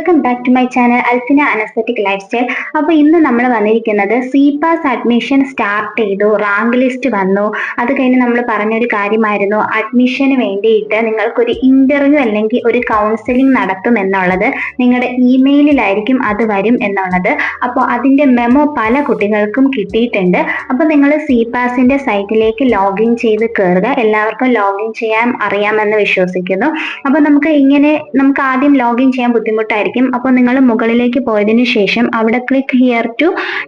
Welcome back to my channel Alfina an aesthetic lifestyle. അപ്പോൾ ഇന്ന് നമ്മൾ വന്നിരിക്കുന്നത് CPAS അഡ്മിഷൻ സ്റ്റാർട്ട് ചെയ്തു, റാങ്ക് ലിസ്റ്റ് വന്നു. അത് കഴിഞ്ഞ് നമ്മൾ പറഞ്ഞൊരു കാര്യമായിരുന്നു അഡ്മിഷന് വേണ്ടിയിട്ട് നിങ്ങൾക്കൊരു ഇന്റർവ്യൂ അല്ലെങ്കിൽ ഒരു കൗൺസിലിംഗ് നടത്തും എന്നുള്ളത്. നിങ്ങളുടെ ഇമെയിലിലായിരിക്കും അത് വരും എന്നുള്ളത്. അപ്പോൾ അതിന്റെ മെമ്മോ പല കുട്ടികൾക്കും കിട്ടിയിട്ടുണ്ട്. അപ്പോൾ നിങ്ങൾ CPASന്റെ സൈറ്റിലേക്ക് ലോഗിൻ ചെയ്ത് കയറുക. എല്ലാവർക്കും ലോഗിൻ ചെയ്യാൻ അറിയാമെന്ന് വിശ്വസിക്കുന്നു. അപ്പോൾ നമുക്ക് ആദ്യം ലോഗിൻ ചെയ്യാൻ ബുദ്ധിമുട്ടായിരിക്കും. അപ്പോൾ നിങ്ങൾ മുകളിലേക്ക് പോയതിനു ശേഷം അവിടെ ക്ലിക്ക് ഹിയർ ടു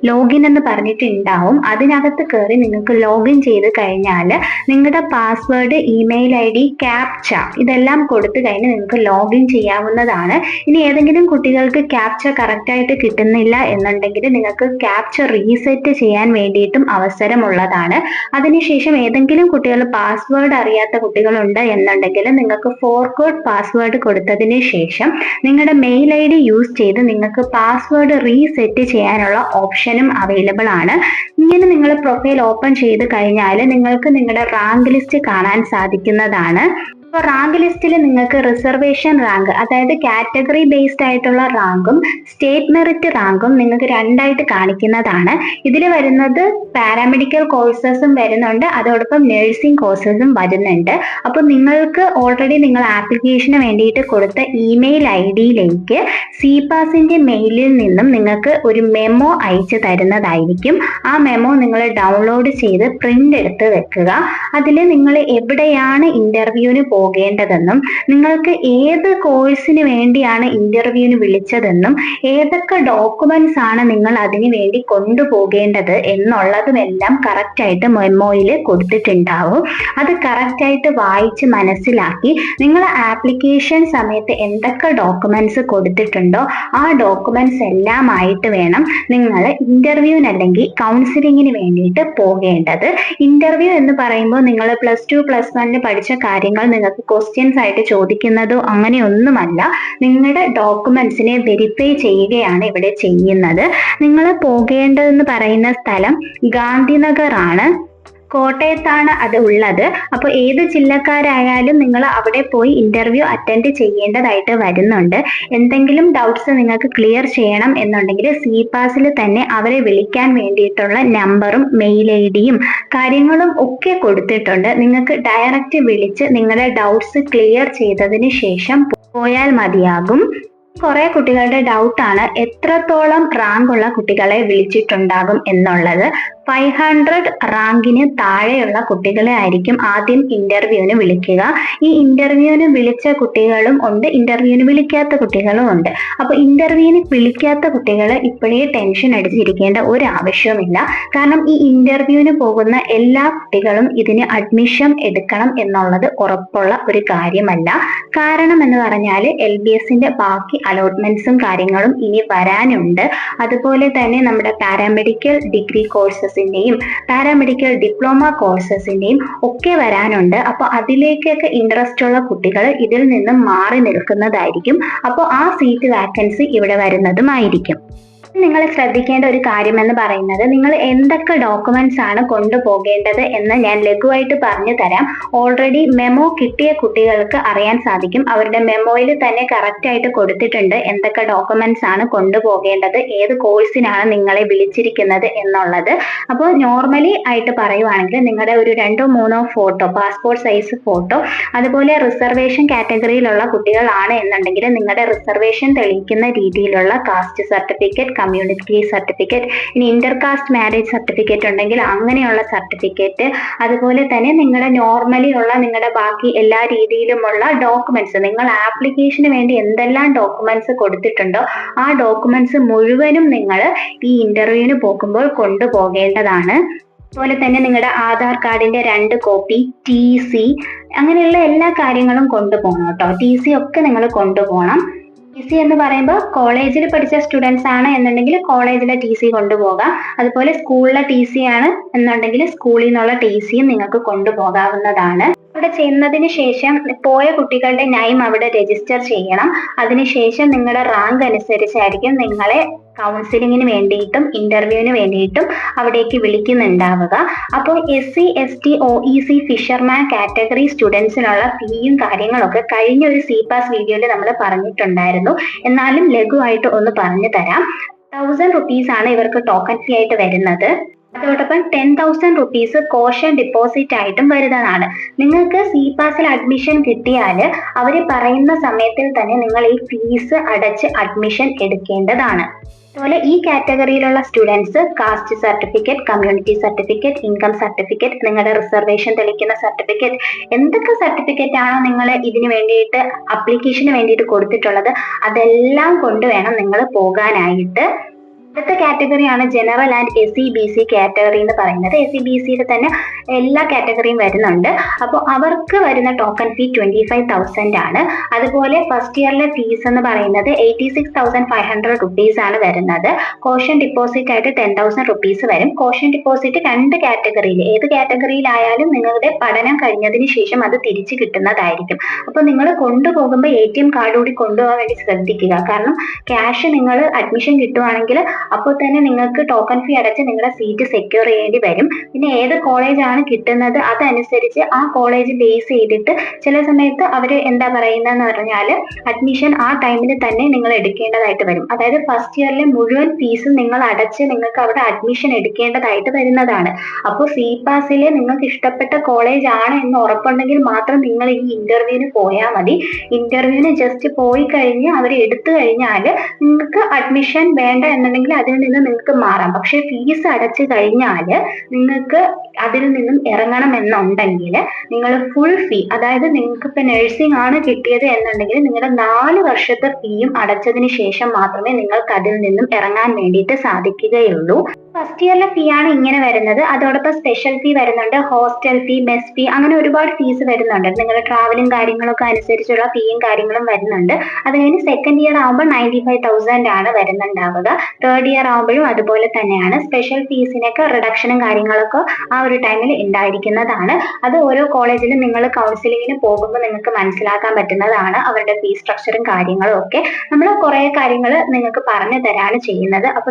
ലോഗിൻ എന്ന് പറഞ്ഞിട്ടുണ്ടാവും. അതിനകത്ത് കയറി നിങ്ങൾക്ക് ലോഗിൻ ചെയ്ത് കഴിഞ്ഞാൽ നിങ്ങളുടെ പാസ്വേഡ്, ഇമെയിൽ ID, ക്യാപ്ച ഇതെല്ലാം കൊടുത്തു കഴിഞ്ഞ് നിങ്ങൾക്ക് ലോഗിൻ ചെയ്യാവുന്നതാണ്. ഇനി ഏതെങ്കിലും കുട്ടികൾക്ക് ക്യാപ്ച കറക്റ്റായിട്ട് കിട്ടുന്നില്ല എന്നുണ്ടെങ്കിൽ നിങ്ങൾക്ക് ക്യാപ്ച റീസെറ്റ് ചെയ്യാൻ വേണ്ടിയിട്ടും അവസരമുള്ളതാണ്. അതിനുശേഷം ഏതെങ്കിലും കുട്ടികൾ പാസ്വേഡ് അറിയാത്ത കുട്ടികളുണ്ട് എന്നുണ്ടെങ്കിൽ നിങ്ങൾക്ക് ഫോർഗോട്ട് പാസ്വേഡ് കൊടുത്തതിന് ശേഷം നിങ്ങളുടെ മെയിൽ ID യൂസ് ചെയ്ത് നിങ്ങൾക്ക് പാസ്വേഡ് റീസെറ്റ് ചെയ്യാനുള്ള ഓപ്ഷനും അവൈലബിൾ ആണ്. ഇങ്ങനെ നിങ്ങൾ പ്രൊഫൈൽ ഓപ്പൺ ചെയ്ത് കഴിഞ്ഞാൽ നിങ്ങൾക്ക് നിങ്ങളുടെ റാങ്ക് ലിസ്റ്റ് കാണാൻ സാധിക്കുന്നതാണ്. അപ്പോൾ റാങ്ക് ലിസ്റ്റിൽ നിങ്ങൾക്ക് റിസർവേഷൻ റാങ്ക്, അതായത് കാറ്റഗറി ബേസ്ഡ് ആയിട്ടുള്ള റാങ്കും സ്റ്റേറ്റ് മെറിറ്റ് റാങ്കും നിങ്ങൾക്ക് രണ്ടായിട്ട് കാണിക്കുന്നതാണ്. ഇതിൽ വരുന്നത് പാരാമെഡിക്കൽ കോഴ്സസും വരുന്നുണ്ട്, അതോടൊപ്പം നഴ്സിംഗ് കോഴ്സസും വരുന്നുണ്ട്. അപ്പോൾ നിങ്ങൾക്ക് ഓൾറെഡി നിങ്ങൾ ആപ്ലിക്കേഷന് വേണ്ടിയിട്ട് കൊടുത്ത ഇമെയിൽ IDയിലേക്ക് CPASന്റെ മെയിലിൽ നിന്നും നിങ്ങൾക്ക് ഒരു മെമ്മോ അയച്ചു തരുന്നതായിരിക്കും. ആ മെമ്മോ നിങ്ങൾ ഡൗൺലോഡ് ചെയ്ത് പ്രിന്റ് എടുത്ത് വെക്കുക. അതിൽ നിങ്ങൾ എവിടെയാണ് ഇന്റർവ്യൂവിന് പോകേണ്ടതെന്നും നിങ്ങൾക്ക് ഏത് കോഴ്സിന് വേണ്ടിയാണ് ഇന്റർവ്യൂവിന് വിളിച്ചതെന്നും ഏതൊക്കെ ഡോക്യുമെന്റ്സ് ആണ് നിങ്ങൾ അതിനു വേണ്ടി കൊണ്ടുപോകേണ്ടത് എന്നുള്ളതുമെല്ലാം കറക്റ്റ് ആയിട്ട് മെമ്മോയിൽ കൊടുത്തിട്ടുണ്ടാവും. അത് കറക്റ്റ് ആയിട്ട് വായിച്ച് മനസ്സിലാക്കി നിങ്ങൾ ആപ്ലിക്കേഷൻ സമയത്ത് എന്തൊക്കെ ഡോക്യുമെന്റ്സ് കൊടുത്തിട്ടുണ്ടോ ആ ഡോക്യുമെന്റ്സ് എല്ലാം ആയിട്ട് വേണം നിങ്ങൾ ഇന്റർവ്യൂവിന് അല്ലെങ്കിൽ കൗൺസിലിങ്ങിന് വേണ്ടിയിട്ട് പോകേണ്ടത്. ഇന്റർവ്യൂ എന്ന് പറയുമ്പോൾ നിങ്ങൾ +2 +1 പഠിച്ച കാര്യങ്ങൾ നിങ്ങൾക്ക് ക്വസ്റ്റ്യൻസ് ആയിട്ട് ചോദിക്കുന്നതോ അങ്ങനെയൊന്നുമല്ല. നിങ്ങളുടെ ഡോക്യുമെന്റ്സിനെ വെരിഫൈ ചെയ്യുകയാണ് ഇവിടെ ചെയ്യുന്നത്. നിങ്ങൾ പോകേണ്ടതെന്ന് പറയുന്ന സ്ഥലം ഗാന്ധിനഗർ ആണ്, കോട്ടയത്താണ് അത് ഉള്ളത്. അപ്പോൾ ഏത് ജില്ലക്കാരായാലും നിങ്ങൾ അവിടെ പോയി ഇന്റർവ്യൂ അറ്റൻഡ് ചെയ്യേണ്ടതായിട്ട് വരുന്നുണ്ട്. എന്തെങ്കിലും ഡൗട്ട്സ് നിങ്ങൾക്ക് ക്ലിയർ ചെയ്യണം എന്നുണ്ടെങ്കിൽ CPASൽ തന്നെ അവരെ വിളിക്കാൻ വേണ്ടിയിട്ടുള്ള നമ്പറും മെയിൽ IDയും കാര്യങ്ങളും ഒക്കെ കൊടുത്തിട്ടുണ്ട്. നിങ്ങൾക്ക് ഡയറക്റ്റ് വിളിച്ച് നിങ്ങളുടെ ഡൗട്ട്സ് ക്ലിയർ ചെയ്തതിന് ശേഷം പോയാൽ മതിയാകും. കുറെ കുട്ടികളുടെ ഡൗട്ടാണ് എത്രത്തോളം റാങ്ക് ഉള്ള കുട്ടികളെ വിളിച്ചിട്ടുണ്ടാകും എന്നുള്ളത്. 500 റാങ്കിന് താഴെയുള്ള കുട്ടികളെ ആയിരിക്കും ആദ്യം ഇന്റർവ്യൂവിന് വിളിക്കുക. ഈ ഇന്റർവ്യൂവിന് വിളിച്ച കുട്ടികളും ഉണ്ട്, ഇന്റർവ്യൂവിന് വിളിക്കാത്ത കുട്ടികളും ഉണ്ട്. അപ്പൊ ഇന്റർവ്യൂവിന് വിളിക്കാത്ത കുട്ടികൾ ഇപ്പോഴേ ടെൻഷൻ അടിച്ചിരിക്കേണ്ട ഒരു ആവശ്യവുമില്ല. കാരണം ഈ ഇന്റർവ്യൂവിന് പോകുന്ന എല്ലാ കുട്ടികളും ഇതിന് അഡ്മിഷൻ എടുക്കണം എന്നുള്ളത് ഉറപ്പുള്ള ഒരു കാര്യമല്ല. കാരണം എന്ന് പറഞ്ഞാൽ LBSന്റെ ബാക്കി അലോട്ട്മെന്റ്സും കാര്യങ്ങളും ഇനി വരാനുണ്ട്. അതുപോലെ തന്നെ നമ്മുടെ പാരാമെഡിക്കൽ ഡിഗ്രി കോഴ്സസിന്റെയും പാരാമെഡിക്കൽ ഡിപ്ലോമ കോഴ്സസിന്റെയും ഒക്കെ വരാനുണ്ട്. അപ്പോൾ അതിലേക്കൊക്കെ ഇൻട്രസ്റ്റ് ഉള്ള കുട്ടികൾ ഇതിൽ നിന്നും മാറി നിൽക്കുന്നതായിരിക്കും. അപ്പോൾ ആ സീറ്റ് വാക്കൻസി ഇവിടെ വരുന്നതുമായിരിക്കും. നിങ്ങൾ ശ്രദ്ധിക്കേണ്ട ഒരു കാര്യം എന്ന് പറയുന്നത് നിങ്ങൾ എന്തൊക്കെ ഡോക്യുമെന്റ്സ് ആണ് കൊണ്ടുപോകേണ്ടത് എന്ന് ഞാൻ ലഘുവായിട്ട് പറഞ്ഞു തരാം. ഓൾറെഡി മെമ്മോ കിട്ടിയ കുട്ടികൾക്ക് അറിയാൻ സാധിക്കും. അവരുടെ മെമ്മോയിൽ തന്നെ കറക്റ്റ് ആയിട്ട് കൊടുത്തിട്ടുണ്ട് എന്തൊക്കെ ഡോക്യുമെന്റ്സ് ആണ് കൊണ്ടുപോകേണ്ടത്, ഏത് കോഴ്സിനാണ് നിങ്ങളെ വിളിച്ചിരിക്കുന്നത് എന്നുള്ളത്. അപ്പോൾ നോർമലി ആയിട്ട് പറയുവാണെങ്കിൽ നിങ്ങളുടെ ഒരു 2-3 ഫോട്ടോ, പാസ്പോർട്ട് സൈസ് ഫോട്ടോ, അതുപോലെ റിസർവേഷൻ കാറ്റഗറിയിലുള്ള കുട്ടികളാണ് എന്നുണ്ടെങ്കിൽ നിങ്ങളുടെ റിസർവേഷൻ തെളിയിക്കുന്ന രീതിയിലുള്ള കാസ്റ്റ് സർട്ടിഫിക്കറ്റ്, കമ്മ്യൂണിറ്റി സർട്ടിഫിക്കറ്റ്, ഇനി ഇന്റർകാസ്റ്റ് മാരേജ് സർട്ടിഫിക്കറ്റ് ഉണ്ടെങ്കിൽ അങ്ങനെയുള്ള സർട്ടിഫിക്കറ്റ്, അതുപോലെ തന്നെ നിങ്ങളുടെ നോർമലി ഉള്ള നിങ്ങളുടെ ബാക്കി എല്ലാ രീതിയിലുമുള്ള ഡോക്യുമെന്റ്സ്, നിങ്ങൾ ആപ്ലിക്കേഷന് വേണ്ടി എന്തെല്ലാം ഡോക്യുമെന്റ്സ് കൊടുത്തിട്ടുണ്ടോ ആ ഡോക്യുമെന്റ്സ് മുഴുവനും നിങ്ങൾ ഈ ഇന്റർവ്യൂവിന് പോകുമ്പോൾ കൊണ്ടുപോകേണ്ടതാണ്. അതുപോലെ തന്നെ നിങ്ങളുടെ ആധാർ കാർഡിന്റെ 2 കോപ്പി, TC, അങ്ങനെയുള്ള എല്ലാ കാര്യങ്ങളും കൊണ്ടുപോകണം കേട്ടോ. TC ഒക്കെ നിങ്ങൾ കൊണ്ടുപോകണം. TC എന്ന് പറയുമ്പോൾ കോളേജിൽ പഠിച്ച സ്റ്റുഡൻസ് ആണ് എന്നുണ്ടെങ്കിൽ കോളേജിലെ TC കൊണ്ടുപോകാം. അതുപോലെ സ്കൂളിലെ TC ആണ് എന്നുണ്ടെങ്കിൽ സ്കൂളിൽ നിന്നുള്ള TCയും നിങ്ങൾക്ക് കൊണ്ടുപോകാവുന്നതാണ്. അവിടെ ചെന്നതിന് ശേഷം പോയ കുട്ടികളുടെ നെയിം അവിടെ രജിസ്റ്റർ ചെയ്യണം. അതിനുശേഷം നിങ്ങളുടെ റാങ്ക് അനുസരിച്ചായിരിക്കും നിങ്ങളെ കൗൺസിലിങ്ങിന് വേണ്ടിയിട്ടും ഇന്റർവ്യൂവിന് വേണ്ടിയിട്ടും അവിടേക്ക് വിളിക്കുന്നുണ്ടാവുക. അപ്പോൾ SC ST OEC fisherman category സ്റ്റുഡൻസിനുള്ള ഫീയും കാര്യങ്ങളൊക്കെ കഴിഞ്ഞ ഒരു CPAS വീഡിയോയിൽ നമ്മൾ പറഞ്ഞിട്ടുണ്ടായിരുന്നു. എന്നാലും ലഘുവായിട്ട് ഒന്ന് പറഞ്ഞു തരാം. 1000 rupees ആണ് ഇവർക്ക് ടോക്കൺ ഫീ ആയിട്ട് വരുന്നത്. അതോടൊപ്പം 10,000 rupees കോഷൻ ഡിപ്പോസിറ്റ് ആയിട്ടും വരുന്നതാണ്. നിങ്ങൾക്ക് CPASൽ അഡ്മിഷൻ കിട്ടിയാൽ അവർ പറയുന്ന സമയത്തിൽ തന്നെ നിങ്ങൾ ഈ ഫീസ് അടച്ച് അഡ്മിഷൻ എടുക്കേണ്ടതാണ്. അതുപോലെ ഈ കാറ്റഗറിയിലുള്ള students caste certificate, community certificate, income certificate, നിങ്ങളുടെ റിസർവേഷൻ തെളിയിക്കുന്ന സർട്ടിഫിക്കറ്റ്, എന്തൊക്കെ സർട്ടിഫിക്കറ്റ് ആണോ നിങ്ങൾ ഇതിന് വേണ്ടിയിട്ട് അപ്ലിക്കേഷന് വേണ്ടിയിട്ട് കൊടുത്തിട്ടുള്ളത് അതെല്ലാം കൊണ്ടുവേണം നിങ്ങൾ പോകാനായിട്ട്. അടുത്ത കാറ്റഗറിയാണ് ജനറൽ ആൻഡ് SEBC കാറ്റഗറി എന്ന് പറയുന്നത്. SEBCയുടെ തന്നെ എല്ലാ കാറ്റഗറിയും വരുന്നുണ്ട്. അപ്പോൾ അവർക്ക് വരുന്ന ടോക്കൺ ഫീ 25,000 ആണ്. അതുപോലെ ഫസ്റ്റ് ഇയറിലെ ഫീസ് എന്ന് പറയുന്നത് 86,500 rupees ആണ് വരുന്നത്. കോഷൻ ഡിപ്പോസിറ്റ് ആയിട്ട് 10,000 rupees വരും. കോഷൻ ഡിപ്പോസിറ്റ് 2 കാറ്റഗറിയിൽ, ഏത് കാറ്റഗറിയിലായാലും നിങ്ങളുടെ പഠനം കഴിഞ്ഞതിന് ശേഷം അത് തിരിച്ചു കിട്ടുന്നതായിരിക്കും. അപ്പോൾ നിങ്ങൾ കൊണ്ടുപോകുമ്പോൾ ATM കാർഡ് കൂടി കൊണ്ടുപോകാൻ വേണ്ടി ശ്രദ്ധിക്കുക. കാരണം ക്യാഷ് നിങ്ങൾ അഡ്മിഷൻ കിട്ടുവാണെങ്കിൽ അപ്പോൾ തന്നെ നിങ്ങൾക്ക് ടോക്കൺ ഫീ അടച്ച് നിങ്ങളുടെ സീറ്റ് സെക്യൂർ ചെയ്യേണ്ടി വരും. പിന്നെ ഏത് കോളേജ് ആണ് കിട്ടുന്നത് അതനുസരിച്ച് ആ കോളേജ് ബേസ് ചെയ്തിട്ട് ചില സമയത്ത് അവർ എന്താ പറയുന്നതെന്ന് പറഞ്ഞാൽ അഡ്മിഷൻ ആ ടൈമിൽ തന്നെ നിങ്ങൾ എടുക്കേണ്ടതായിട്ട് വരും. അതായത് ഫസ്റ്റ് ഇയറിലെ മുഴുവൻ ഫീസ് നിങ്ങൾ അടച്ച് നിങ്ങൾക്ക് അവിടെ അഡ്മിഷൻ എടുക്കേണ്ടതായിട്ട് വരുന്നതാണ്. അപ്പോൾ CPASൽ നിങ്ങൾക്ക് ഇഷ്ടപ്പെട്ട കോളേജ് ആണ് എന്ന് ഉറപ്പുണ്ടെങ്കിൽ മാത്രം നിങ്ങൾ ഈ ഇന്റർവ്യൂവിന് പോയാൽ മതി. ഇന്റർവ്യൂവിന് ജസ്റ്റ് പോയി കഴിഞ്ഞ് അവർ എടുത്തു കഴിഞ്ഞാൽ നിങ്ങൾക്ക് അഡ്മിഷൻ വേണ്ട എന്നുണ്ടെങ്കിൽ അതിൽ നിന്ന് നിങ്ങൾക്ക് മാറാം. പക്ഷെ ഫീസ് അടച്ചു കഴിഞ്ഞാൽ നിങ്ങൾക്ക് അതിൽ നിന്നും ഇറങ്ങണം എന്നുണ്ടെങ്കിൽ നിങ്ങൾ ഫുൾ ഫീ, അതായത് നിങ്ങൾക്ക് ഇപ്പൊ നഴ്സിംഗ് ആണ് കിട്ടിയത് എന്നുണ്ടെങ്കിൽ നിങ്ങളുടെ 4 വർഷത്തെ ഫീയും അടച്ചതിന് ശേഷം മാത്രമേ നിങ്ങൾക്ക് അതിൽ നിന്നും ഇറങ്ങാൻ വേണ്ടിയിട്ട് സാധിക്കുകയുള്ളൂ. ഫസ്റ്റ് ഇയറിലെ ഫീ ആണ് ഇങ്ങനെ വരുന്നത്. അതോടൊപ്പം സ്പെഷ്യൽ ഫീ വരുന്നുണ്ട്, ഹോസ്റ്റൽ ഫീ, മെസ് ഫീ, അങ്ങനെ ഒരുപാട് ഫീസ് വരുന്നുണ്ട്. നിങ്ങളുടെ ട്രാവലും കാര്യങ്ങളൊക്കെ അനുസരിച്ചുള്ള ഫീയും കാര്യങ്ങളും വരുന്നുണ്ട്. അത് കഴിഞ്ഞ് സെക്കൻഡ് ഇയർ ആകുമ്പോൾ 95,000 ആണ് വരുന്നുണ്ടാവുക. തേർഡ് ഇയർ ആകുമ്പോഴും അതുപോലെ തന്നെയാണ്. സ്പെഷ്യൽ ഫീസിനൊക്കെ റിഡക്ഷനും കാര്യങ്ങളൊക്കെ ആ ഒരു ടൈമിൽ ഉണ്ടായിരിക്കുന്നതാണ്. അത് ഓരോ കോളേജിലും നിങ്ങൾ കൗൺസിലിങ്ങിന് പോകുമ്പോൾ നിങ്ങൾക്ക് മനസ്സിലാക്കാൻ പറ്റുന്നതാണ് അവരുടെ ഫീസ് സ്ട്രക്ചറും കാര്യങ്ങളും ഒക്കെ. നമ്മൾ കുറെ കാര്യങ്ങൾ നിങ്ങൾക്ക് പറഞ്ഞു തരാണ് ചെയ്യുന്നത്. അപ്പൊ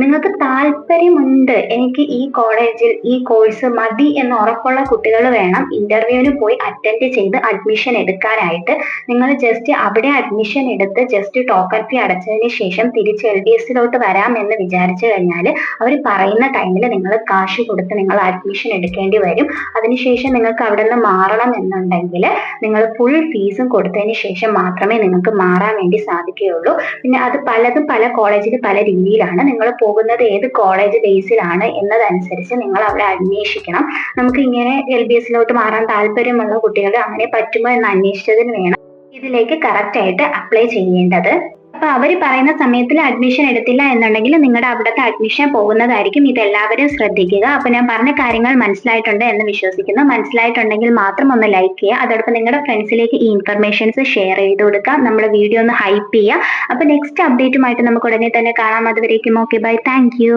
നിങ്ങൾക്ക് താല്പര്യമുണ്ട്, എനിക്ക് ഈ കോളേജിൽ ഈ കോഴ്സ് മതി എന്ന് ഉറപ്പുള്ള കുട്ടികൾ വേണം ഇന്റർവ്യൂവിന് പോയി അറ്റൻഡ് ചെയ്ത് അഡ്മിഷൻ എടുക്കാനായിട്ട്. നിങ്ങൾ ജസ്റ്റ് അവിടെ അഡ്മിഷൻ എടുത്ത് ജസ്റ്റ് ടോക്കൺ ഫീ അടച്ചതിന് ശേഷം തിരിച്ച് LBSലോട്ട് വരാം എന്ന് വിചാരിച്ചു കഴിഞ്ഞാൽ അവർ പറയുന്ന ടൈമിൽ നിങ്ങൾ കാശ് കൊടുത്ത് നിങ്ങൾ അഡ്മിഷൻ എടുക്കേണ്ടി വരും. അതിനുശേഷം നിങ്ങൾക്ക് അവിടെ നിന്ന് മാറണം എന്നുണ്ടെങ്കിൽ നിങ്ങൾ ഫുൾ ഫീസും കൊടുത്തതിന് ശേഷം മാത്രമേ നിങ്ങൾക്ക് മാറാൻ വേണ്ടി സാധിക്കുകയുള്ളൂ. പിന്നെ അത് പലതും പല കോളേജിൽ പല രീതിയിലാണ്. നിങ്ങൾ പോകുന്നത് ഏത് കോളേജ് ബേസിലാണ് എന്നതനുസരിച്ച് നിങ്ങൾ അവിടെ അന്വേഷിക്കണം. നമുക്ക് ഇങ്ങനെ LBSലോട്ട് മാറാൻ താല്പര്യമുള്ള കുട്ടികൾ അങ്ങനെ പറ്റുമോ എന്ന് അന്വേഷിച്ചതിന് വേണം ഇതിലേക്ക് കറക്റ്റ് ആയിട്ട് അപ്ലൈ ചെയ്യേണ്ടത്. അപ്പൊ അവർ പറയുന്ന സമയത്തിൽ അഡ്മിഷൻ എടുത്തില്ല എന്നുണ്ടെങ്കിൽ നിങ്ങളുടെ അവിടുത്തെ അഡ്മിഷൻ പോകുന്നതായിരിക്കും. ഇതെല്ലാവരും ശ്രദ്ധിക്കുക. അപ്പൊ ഞാൻ പറഞ്ഞ കാര്യങ്ങൾ മനസ്സിലായിട്ടുണ്ട് എന്ന് വിശ്വസിക്കുന്നു. മനസ്സിലായിട്ടുണ്ടെങ്കിൽ മാത്രം ഒന്ന് ലൈക്ക് ചെയ്യുക. അതോടൊപ്പം നിങ്ങളുടെ ഫ്രണ്ട്സിലേക്ക് ഈ ഇൻഫർമേഷൻസ് ഷെയർ ചെയ്ത് കൊടുക്കുക. നമ്മുടെ വീഡിയോ ഒന്ന് ഹൈപ്പ് ചെയ്യുക. അപ്പൊ നെക്സ്റ്റ് അപ്ഡേറ്റുമായിട്ട് നമുക്ക് ഉടനെ തന്നെ കാണാം. അതുവരേക്കും ഓക്കെ, ബൈ, താങ്ക് യു.